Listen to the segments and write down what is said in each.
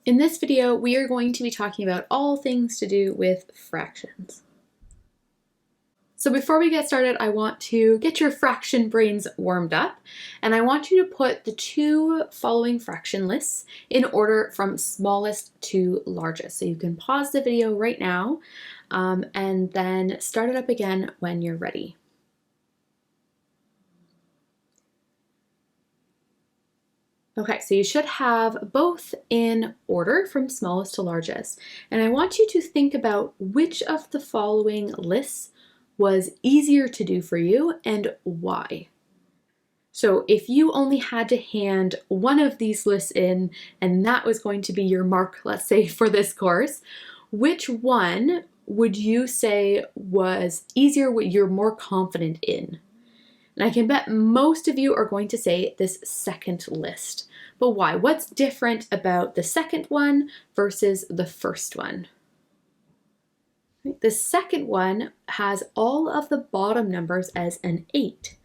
In this video, we are going to be talking about all things to do with fractions. So before we get started, I want to get your fraction brains warmed up, and I want you to put the two following fraction lists in order from smallest to largest. So you can pause the video right now and then start it up again when you're ready. Okay, so you should have both in order from smallest to largest. And I want you to think about which of the following lists was easier to do for you and why. So if you only had to hand one of these lists in and that was going to be your mark, let's say, for this course, which one would you say was easier, what you're more confident in? And I can bet most of you are going to say this second list. But why? What's different about the second one versus the first one? The second one has all of the bottom numbers as an 8.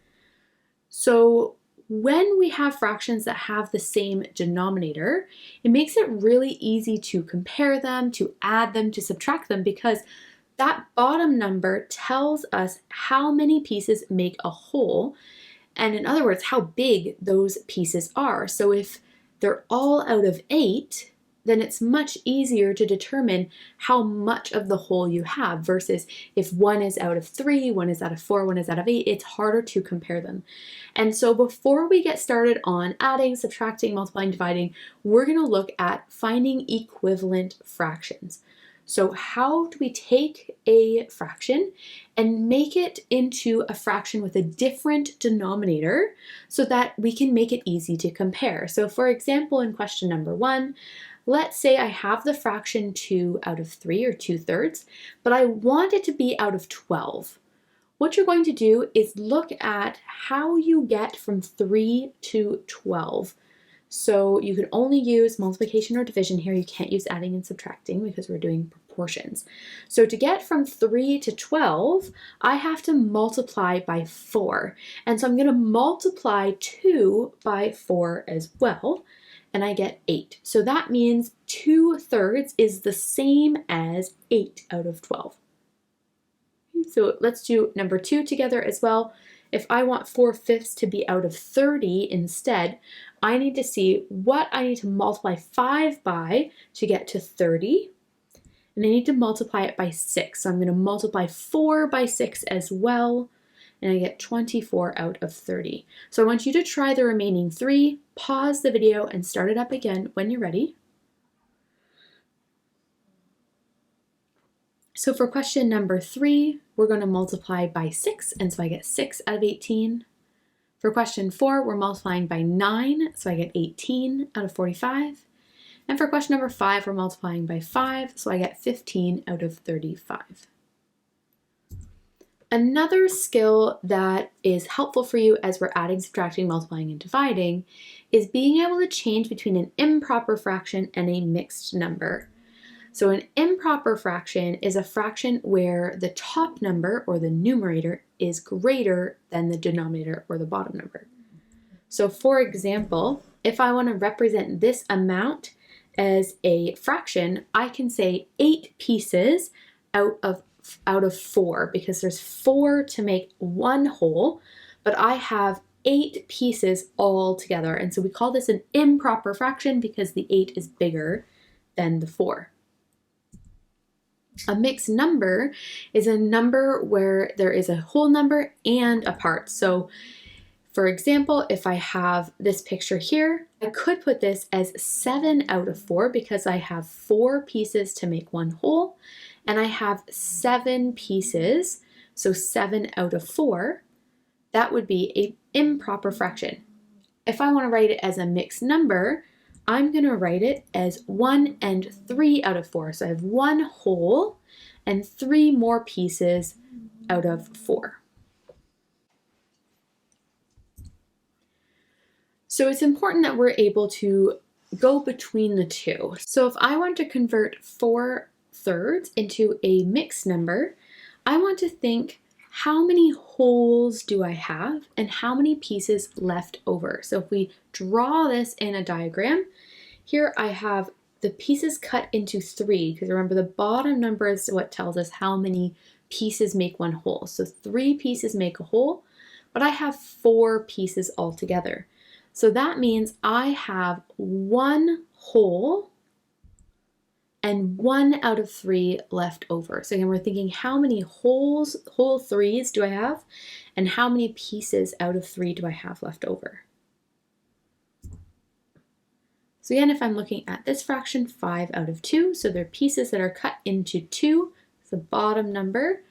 So when we have fractions that have the same denominator, it makes it really easy to compare them, to add them, to subtract them, because that bottom number tells us how many pieces make a whole, and in other words, how big those pieces are. So if they're all out of 8, then it's much easier to determine how much of the whole you have, versus if one is out of 3, one is out of 4, one is out of 8, it's harder to compare them. And so before we get started on adding, subtracting, multiplying, dividing, we're going to look at finding equivalent fractions. So how do we take a fraction and make it into a fraction with a different denominator so that we can make it easy to compare? So for example, in question number 1, let's say I have the fraction 2 out of 3, or 2/3, but I want it to be out of 12. What you're going to do is look at how you get from 3 to 12. So you can only use multiplication or division here. You can't use adding and subtracting because we're doing proportions. So to get from 3 to 12, I have to multiply by 4. And so I'm going to multiply 2 by 4 as well, and I get 8. So that means 2/3 is the same as 8 out of 12. So let's do number 2 together as well. If I want 4/5 to be out of 30 instead, I need to see what I need to multiply 5 by to get to 30. And I need to multiply it by 6. So I'm going to multiply 4 by 6 as well, and I get 24 out of 30. So I want you to try the remaining 3, pause the video, and start it up again when you're ready. So for question number 3, we're going to multiply by 6, and so I get 6 out of 18. For question 4, we're multiplying by 9, so I get 18 out of 45. And for question number 5, we're multiplying by 5, so I get 15 out of 35. Another skill that is helpful for you as we're adding, subtracting, multiplying, and dividing is being able to change between an improper fraction and a mixed number. So an improper fraction is a fraction where the top number, or the numerator, is greater than the denominator, or the bottom number. So for example, if I want to represent this amount as a fraction, I can say 8 pieces out of 4, because there's 4 to make one whole, but I have 8 pieces all together. And so we call this an improper fraction because the 8 is bigger than the 4. A mixed number is a number where there is a whole number and a part. So for example, if I have this picture here, I could put this as 7 out of 4 because I have 4 pieces to make one whole, and I have 7 pieces, so 7 out of 4. That would be an improper fraction. If I want to write it as a mixed number, I'm going to write it as 1 and 3 out of 4. So I have 1 whole and 3 more pieces out of 4. So it's important that we're able to go between the two. So if I want to convert 4/3 into a mixed number, I want to think, how many wholes do I have and how many pieces left over? So if we draw this in a diagram, here I have the pieces cut into 3, because remember the bottom number is what tells us how many pieces make one whole. So 3 pieces make a whole, but I have 4 pieces altogether. So that means I have 1 whole and 1 out of 3 left over. So again, we're thinking how many whole 3s do I have, and how many pieces out of 3 do I have left over? So again, if I'm looking at this fraction, 5 out of 2, so they're pieces that are cut into 2. So the bottom number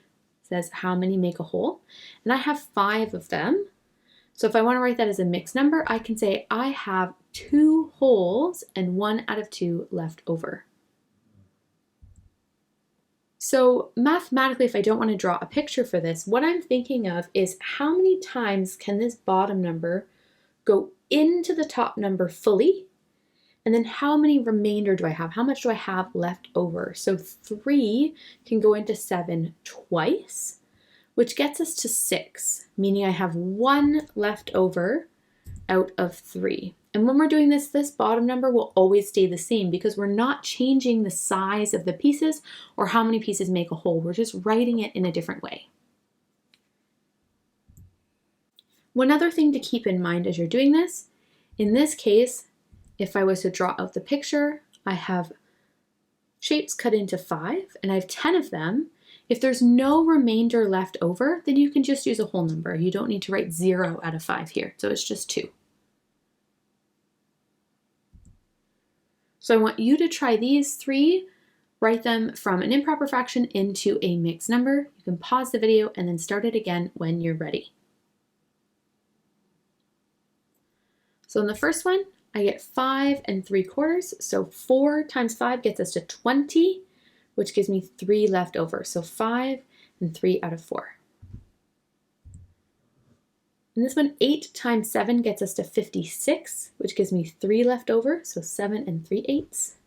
says how many make a whole, and I have 5 of them. So if I want to write that as a mixed number, I can say I have 2 wholes and 1 out of 2 left over. So mathematically, if I don't want to draw a picture for this, what I'm thinking of is how many times can this bottom number go into the top number fully? And then how many remainder do I have? How much do I have left over? So 3 can go into 7 twice, which gets us to 6, meaning I have 1 left over out of 3. And when we're doing this, this bottom number will always stay the same because we're not changing the size of the pieces or how many pieces make a whole. We're just writing it in a different way. One other thing to keep in mind as you're doing this, in this case, if I was to draw out the picture, I have shapes cut into 5 and I have 10 of them. If there's no remainder left over, then you can just use a whole number. You don't need to write 0 out of 5 here, so it's just 2. So I want you to try these 3, write them from an improper fraction into a mixed number. You can pause the video and then start it again when you're ready. So in the first one, I get 5 3/4, so 4 times 5 gets us to 20, which gives me 3 left over. So 5 and 3 out of 4. In this one, 8 times 7 gets us to 56, which gives me 3 left over, so 7 3/8.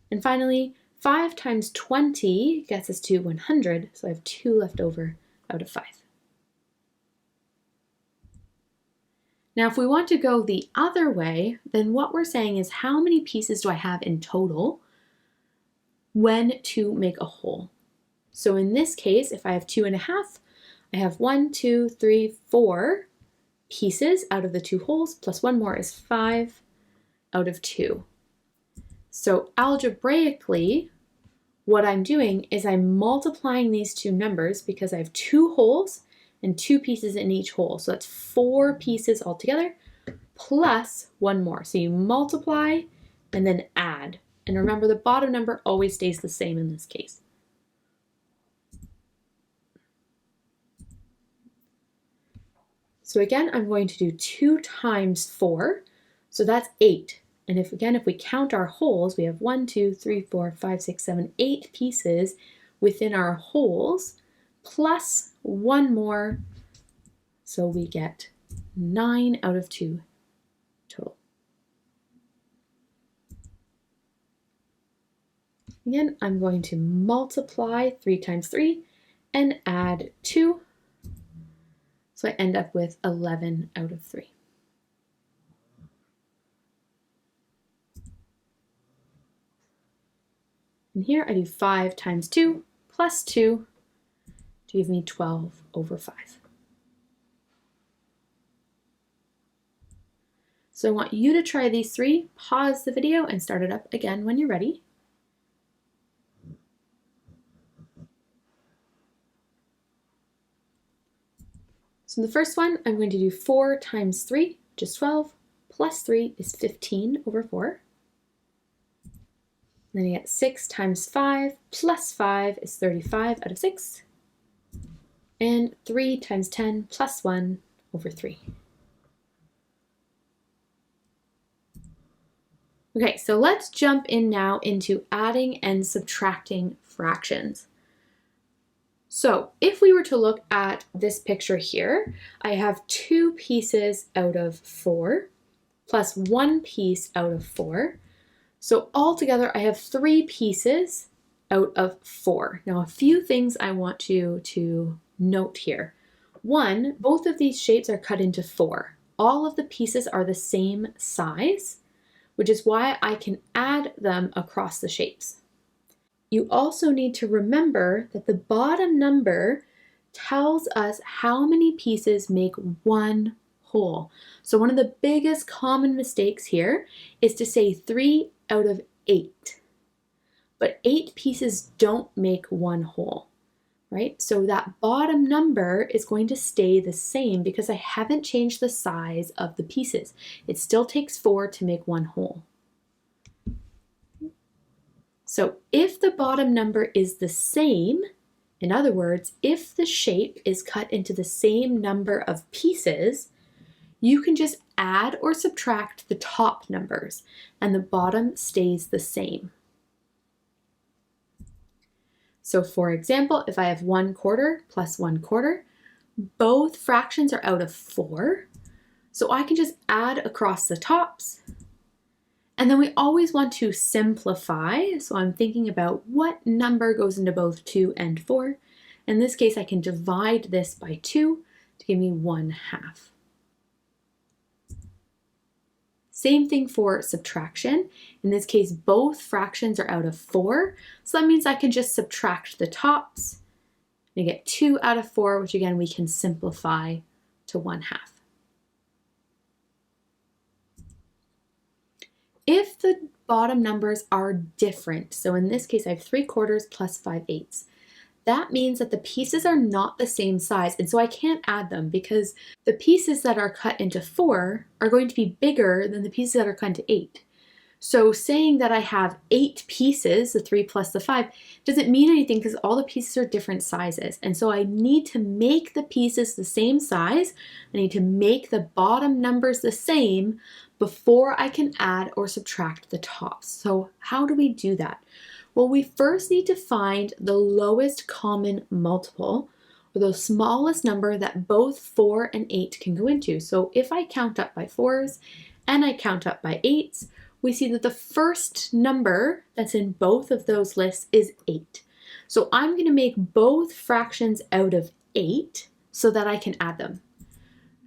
And finally, 5 times 20 gets us to 100, so I have 2 left over out of 5. Now, if we want to go the other way, then what we're saying is how many pieces do I have in total when to make a whole? So in this case, if I have 2.5, I have 1, 2, 3, 4 pieces out of the 2 wholes, plus 1 more is 5 out of 2. So algebraically, what I'm doing is I'm multiplying these 2 numbers because I have 2 wholes and 2 pieces in each hole. So that's 4 pieces altogether plus 1 more. So you multiply and then add. And remember, the bottom number always stays the same in this case. So again, I'm going to do 2 times 4. So that's 8. And if we count our holes, we have 1, 2, 3, 4, 5, 6, 7, 8 pieces within our holes, plus 1 more, so we get 9 out of 2 total. Again, I'm going to multiply 3 times 3 and add 2, so I end up with 11 out of 3. And here I do 5 times 2 plus 2 to give me 12 over 5. So I want you to try these 3, pause the video and start it up again when you're ready. So in the first one, I'm going to do 4 times 3, which is 12, plus 3 is 15 over 4. And then you get 6 times 5 plus 5 is 35 out of 6. And 3 times 10 plus 1 over 3. Okay, so let's jump in now into adding and subtracting fractions. So if we were to look at this picture here, I have 2 pieces out of 4 plus 1 piece out of 4. So altogether I have 3 pieces out of 4. Now a few things I want you to note here. 1, both of these shapes are cut into 4. All of the pieces are the same size, which is why I can add them across the shapes. You also need to remember that the bottom number tells us how many pieces make one whole. So one of the biggest common mistakes here is to say 3 out of 8. But 8 pieces don't make one whole, right? So that bottom number is going to stay the same because I haven't changed the size of the pieces. It still takes 4 to make one whole. So if the bottom number is the same, in other words, if the shape is cut into the same number of pieces, you can just add or subtract the top numbers and the bottom stays the same. So for example, if I have 1/4 plus 1/4, both fractions are out of 4. So I can just add across the tops. And then we always want to simplify. So I'm thinking about what number goes into both 2 and 4. In this case, I can divide this by 2 to give me 1/2. Same thing for subtraction. In this case, both fractions are out of 4. So that means I can just subtract the tops and get 2 out of 4, which again, we can simplify to 1/2. If the bottom numbers are different, so in this case I have 3/4 plus 5/8, that means that the pieces are not the same size, and so I can't add them because the pieces that are cut into 4 are going to be bigger than the pieces that are cut into 8. So saying that I have 8 pieces, the 3 plus the 5, doesn't mean anything because all the pieces are different sizes. And so I need to make the pieces the same size. I need to make the bottom numbers the same before I can add or subtract the tops. So how do we do that? Well, we first need to find the lowest common multiple, or the smallest number that both 4 and 8 can go into. So if I count up by 4s and I count up by 8s, we see that the first number that's in both of those lists is 8. So I'm going to make both fractions out of 8 so that I can add them.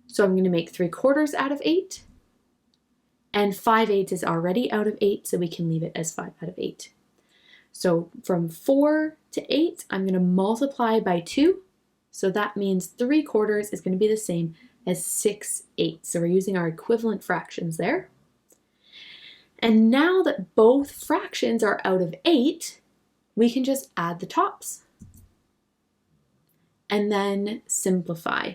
So I'm going to make 3/4 out of 8, and 5/8 is already out of 8, so we can leave it as 5 out of 8. So from 4 to 8, I'm going to multiply by 2. So that means 3/4 is going to be the same as 6/8. So we're using our equivalent fractions there. And now that both fractions are out of 8, we can just add the tops and then simplify.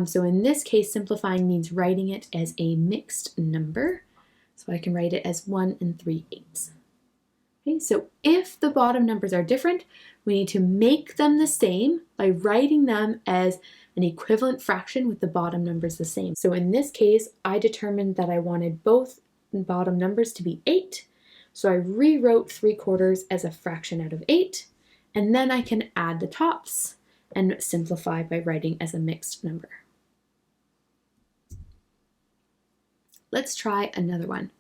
So in this case, simplifying means writing it as a mixed number. So I can write it as 1 3/8. Okay, so if the bottom numbers are different, we need to make them the same by writing them as an equivalent fraction with the bottom numbers the same. So in this case, I determined that I wanted both bottom numbers to be 8. So I rewrote 3/4 as a fraction out of 8, and then I can add the tops and simplify by writing as a mixed number. Let's try another one.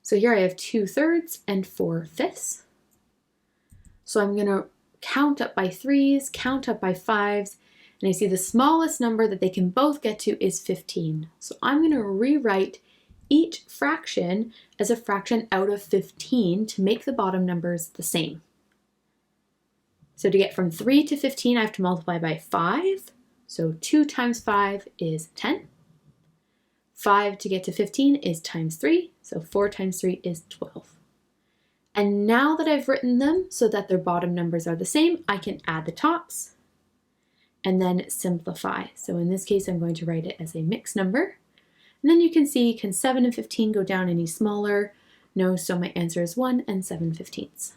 So here I have 2/3 and 4/5. So I'm going to count up by 3s, count up by 5s, and I see the smallest number that they can both get to is 15. So I'm going to rewrite each fraction as a fraction out of 15 to make the bottom numbers the same. So to get from 3 to 15, I have to multiply by 5. So 2 times 5 is 10. 5 to get to 15 is times 3. So 4 times 3 is 12. And now that I've written them so that their bottom numbers are the same, I can add the tops and then simplify. So in this case, I'm going to write it as a mixed number. And then you can see, can 7 and 15 go down any smaller? No, so my answer is 1 7/15.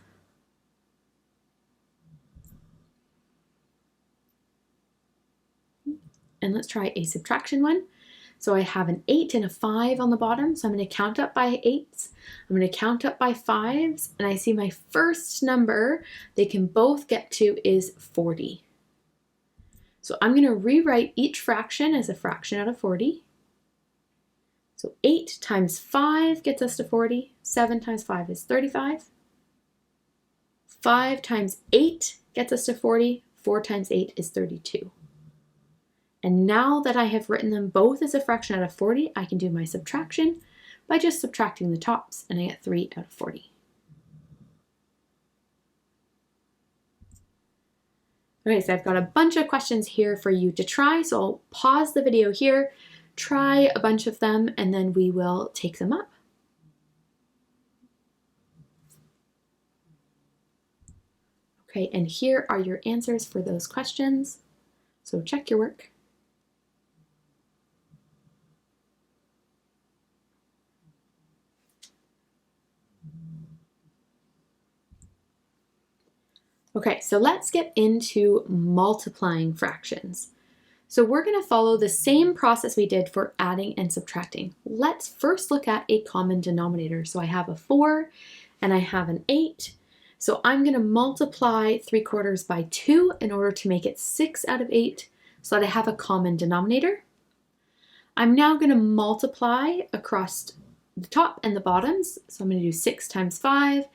And let's try a subtraction one. So I have an 8 and a 5 on the bottom, so I'm going to count up by 8s. I'm going to count up by 5s, and I see my first number they can both get to is 40. So I'm going to rewrite each fraction as a fraction out of 40. So 8 times 5 gets us to 40. 7 times 5 is 35. 5 times 8 gets us to 40. 4 times 8 is 32. And now that I have written them both as a fraction out of 40, I can do my subtraction. by just subtracting the tops, and I get 3 out of 40. Okay, so I've got a bunch of questions here for you to try, so I'll pause the video here, try a bunch of them, and then we will take them up. Okay, and here are your answers for those questions. So check your work. Okay, so let's get into multiplying fractions. So we're going to follow the same process we did for adding and subtracting. Let's first look at a common denominator. So I have a 4 and I have an 8. So I'm going to multiply 3/4 by 2 in order to make it 6 out of 8 so that I have a common denominator. I'm now going to multiply across the top and the bottoms. So I'm going to do 6 times 5,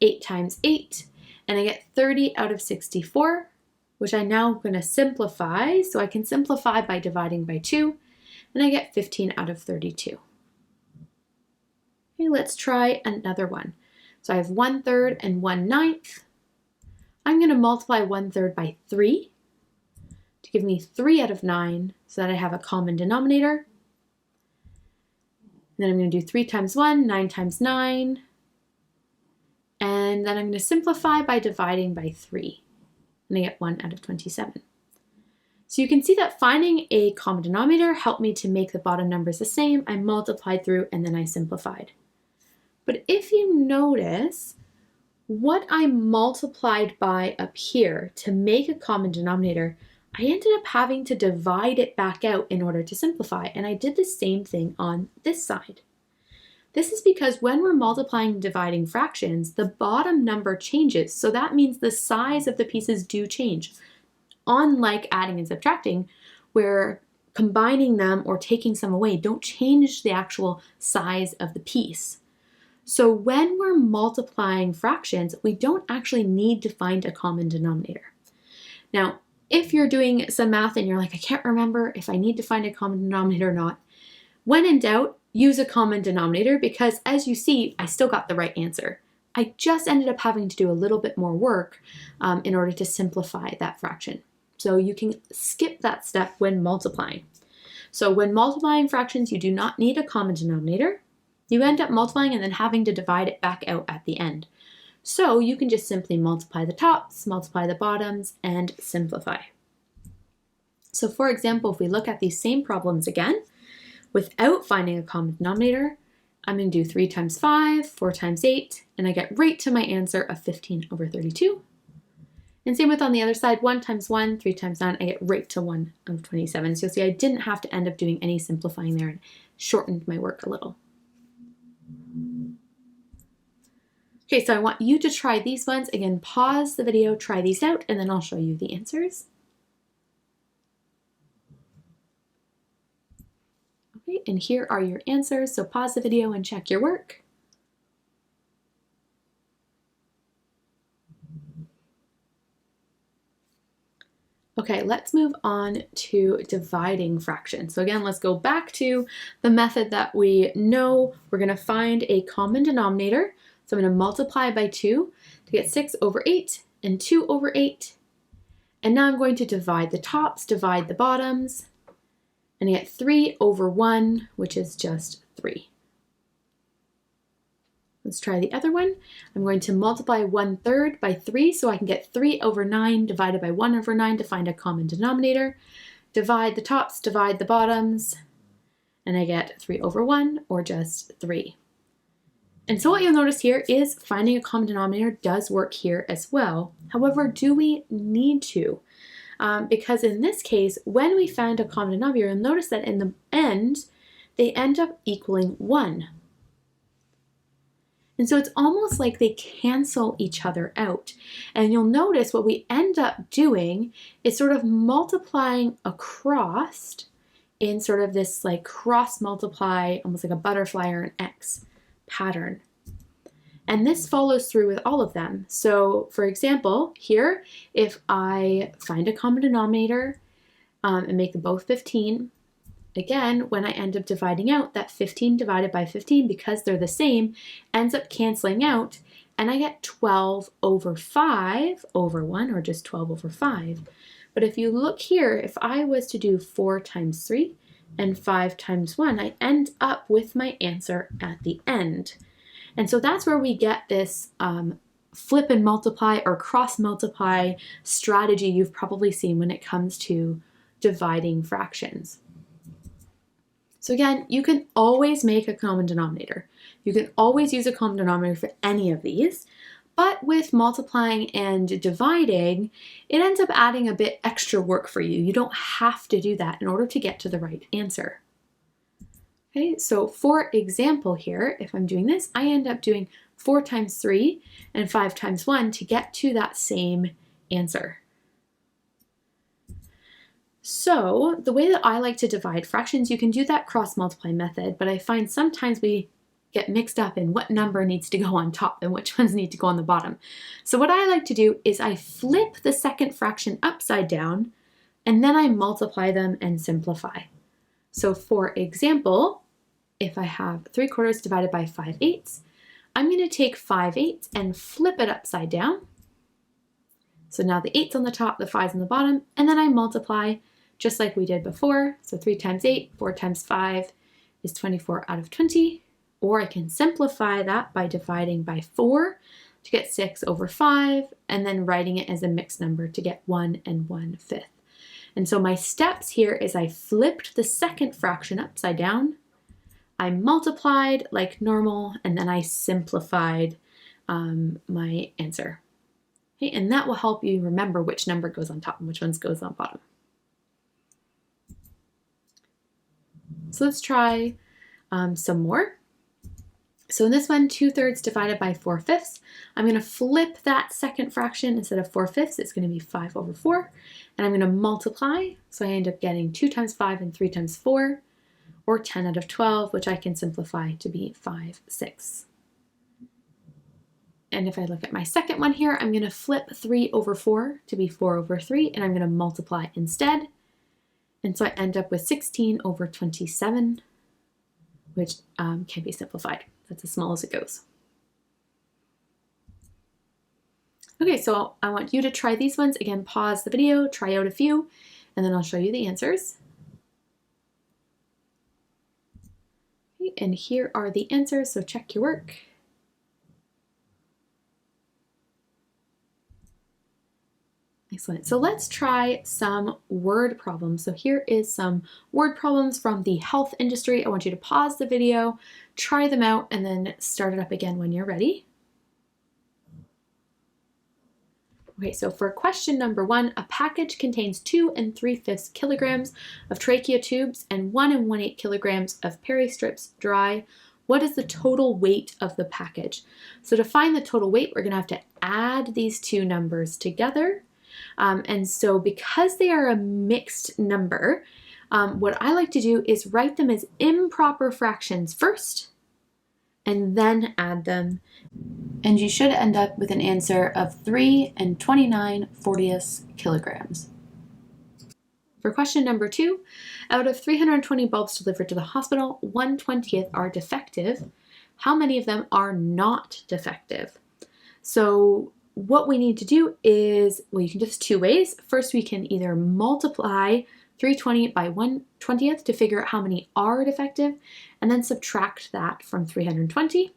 8 times 8, and I get 30 out of 64, which I'm now going to simplify. So I can simplify by dividing by 2, and I get 15 out of 32. Okay, let's try another one. So I have 1/3 and 1/9. I'm going to multiply 1/3 by 3 to give me 3 out of 9 so that I have a common denominator. And then I'm going to do 3 times 1, 9 times 9. And then I'm going to simplify by dividing by 3. And I get 1 out of 27. So you can see that finding a common denominator helped me to make the bottom numbers the same. I multiplied through and then I simplified. But if you notice, what I multiplied by up here to make a common denominator, I ended up having to divide it back out in order to simplify. And I did the same thing on this side. This is because when we're multiplying and dividing fractions, the bottom number changes. So that means the size of the pieces do change. Unlike adding and subtracting, where combining them or taking some away don't change the actual size of the piece. So when we're multiplying fractions, we don't actually need to find a common denominator. Now, if you're doing some math and you're like, I can't remember if I need to find a common denominator or not, when in doubt, use a common denominator because as you see, I still got the right answer. I just ended up having to do a little bit more work in order to simplify that fraction. So you can skip that step when multiplying. So when multiplying fractions, you do not need a common denominator. You end up multiplying and then having to divide it back out at the end. So you can just simply multiply the tops, multiply the bottoms, and simplify. So for example, if we look at these same problems again, without finding a common denominator, I'm going to do 3 times 5, 4 times 8, and I get right to my answer of 15 over 32. And same with on the other side, 1 times 1, 3 times 9, I get right to 1 of 27. So you'll see I didn't have to end up doing any simplifying there and shortened my work a little. Okay, so I want you to try these ones. Again, pause the video, try these out, and then I'll show you the answers. Okay, and here are your answers. So pause the video and check your work. Okay, let's move on to dividing fractions. So again, let's go back to the method that we know. We're going to find a common denominator. So I'm going to multiply by 2 to get 6 over 8 and 2 over 8. And now I'm going to divide the tops, divide the bottoms, and I get 3 over 1, which is just 3. Let's try the other one. I'm going to multiply 1/3 by 3 so I can get 3 over 9 divided by 1 over 9 to find a common denominator. Divide the tops, divide the bottoms, and I get 3 over 1 or just 3. And so what you'll notice here is finding a common denominator does work here as well. However, do we need to? Because in this case, when we found a common denominator, you'll notice that in the end, they end up equaling 1. And so it's almost like they cancel each other out. And you'll notice what we end up doing is sort of multiplying across in sort of this like cross multiply, almost like a butterfly or an X pattern. And this follows through with all of them. So for example, here, if I find a common denominator and make them both 15, again, when I end up dividing out, that 15 divided by 15, because they're the same, ends up canceling out, and I get 12 over 5 over 1, or just 12 over 5. But if you look here, if I was to do 4 times 3 and 5 times 1, I end up with my answer at the end. And so that's where we get this flip and multiply or cross multiply strategy you've probably seen when it comes to dividing fractions. So again, you can always make a common denominator. You can always use a common denominator for any of these, but with multiplying and dividing, it ends up adding a bit extra work for you. You don't have to do that in order to get to the right answer. Okay, so for example here, if I'm doing this, I end up doing 4 times 3 and 5 times 1 to get to that same answer. So the way that I like to divide fractions, you can do that cross-multiply method, but I find sometimes we get mixed up in what number needs to go on top and which ones need to go on the bottom. So what I like to do is I flip the second fraction upside down, and then I multiply them and simplify. So for example, if I have 3/4 divided by 5/8, I'm going to take 5/8 and flip it upside down. So now the 8's on the top, the 5's on the bottom, and then I multiply just like we did before. So 3 times 8, 4 times 5 is 24 out of 20. Or I can simplify that by dividing by 4 to get 6 over 5, and then writing it as a mixed number to get 1 and 1/5. And so my steps here is I flipped the second fraction upside down, I multiplied like normal, and then I simplified my answer. Okay, and that will help you remember which number goes on top and which ones goes on bottom. So let's try some more. So in this one, 2/3 divided by 4/5, I'm going to flip that second fraction. Instead of 4/5, it's going to be 5 over 4. And I'm going to multiply. So I end up getting 2 times 5 and 3 times 4, or 10 out of 12, which I can simplify to be 5/6. And if I look at my second one here, I'm going to flip 3 over 4 to be 4 over 3, and I'm going to multiply instead. And so I end up with 16 over 27, which can be simplified. That's as small as it goes. Okay, so I want you to try these ones. Again, pause the video, try out a few, and then I'll show you the answers. Okay, and here are the answers, so check your work. Excellent. So let's try some word problems. So here is some word problems from the health industry. I want you to pause the video, try them out, and then start it up again when you're ready. Okay, so for question number 1, a package contains 2 3/5 kilograms of trachea tubes and 1 1/8 kilograms of peri-strips dry. What is the total weight of the package? So to find the total weight, we're going to have to add these two numbers together. And so because they are a mixed number, what I like to do is write them as improper fractions first, and then add them. And you should end up with an answer of 3 29/40 kilograms. For question number 2, out of 320 bulbs delivered to the hospital, 1/20 are defective. How many of them are not defective? So what we need to do is, well, you can do this 2 ways. First, we can either multiply 320 by 1/20 to figure out how many are defective, and then subtract that from 320.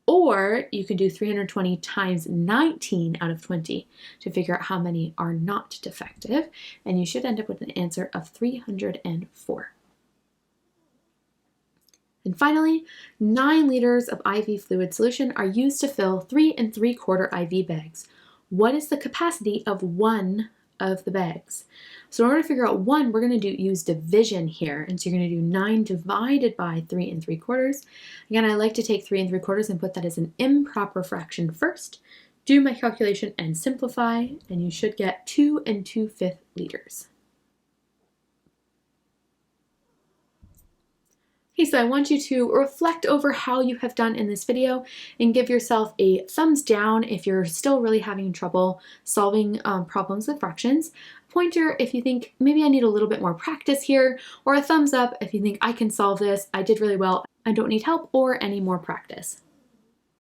Or you can do 320 times 19 out of 20 to figure out how many are not defective, and you should end up with an answer of 304. And finally, 9 liters of IV fluid solution are used to fill 3 3/4 IV bags. What is the capacity of one of the bags? So in order to figure out one, we're going to use division here. And so you're going to do 9 divided by 3 3/4. Again, I like to take 3 3/4 and put that as an improper fraction first, do my calculation and simplify, and you should get 2 2/5 liters. Okay, so I want you to reflect over how you have done in this video and give yourself a thumbs down if you're still really having trouble solving problems with fractions, pointer if you think maybe I need a little bit more practice here, or a thumbs up if you think I can solve this, I did really well, I don't need help or any more practice.